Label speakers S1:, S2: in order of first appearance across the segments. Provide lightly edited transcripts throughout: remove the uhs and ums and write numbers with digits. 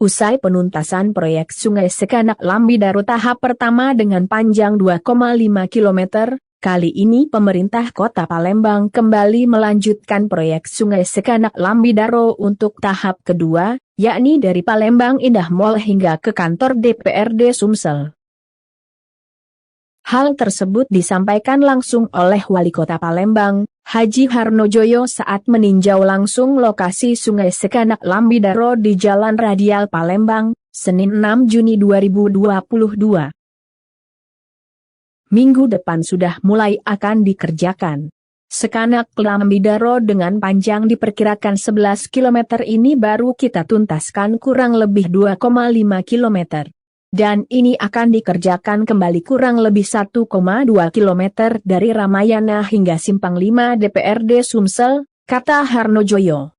S1: Usai penuntasan proyek Sungai Sekanak Lambidaro tahap pertama dengan panjang 2,5 km, kali ini pemerintah Kota Palembang kembali melanjutkan proyek Sungai Sekanak Lambidaro untuk tahap kedua, yakni dari Palembang Indah Mall hingga ke kantor DPRD Sumsel. Hal tersebut disampaikan langsung oleh Wali Kota Palembang, Haji Harnojoyo saat meninjau langsung lokasi Sungai Sekanak Lambidaro di Jalan Radial Palembang, Senin 6 Juni 2022. Minggu depan sudah mulai akan dikerjakan. Sekanak Lambidaro dengan panjang diperkirakan 11 km ini baru kita tuntaskan kurang lebih 2,5 km. Dan ini akan dikerjakan kembali kurang lebih 1,2 km dari Ramayana hingga Simpang 5 DPRD Sumsel, kata Harnojoyo.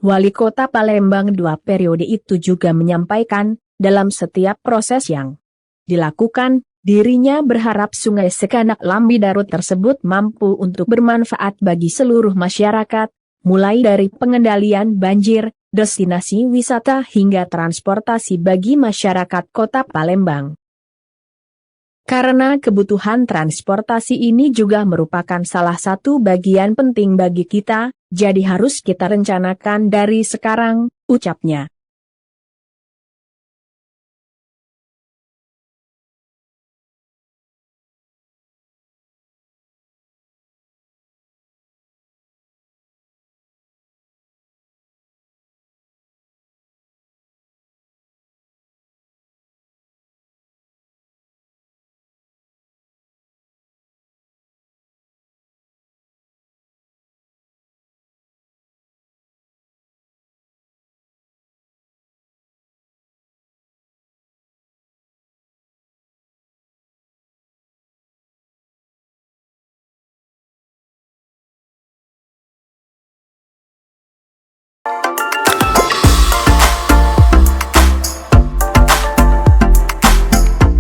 S1: Wali Kota Palembang 2 periode itu juga menyampaikan, dalam setiap proses yang dilakukan, dirinya berharap Sungai Sekanak Lambidaro tersebut mampu untuk bermanfaat bagi seluruh masyarakat, mulai dari pengendalian banjir, destinasi wisata hingga transportasi bagi masyarakat Kota Palembang. Karena kebutuhan transportasi ini juga merupakan salah satu bagian penting bagi kita, jadi harus kita rencanakan dari sekarang, ucapnya.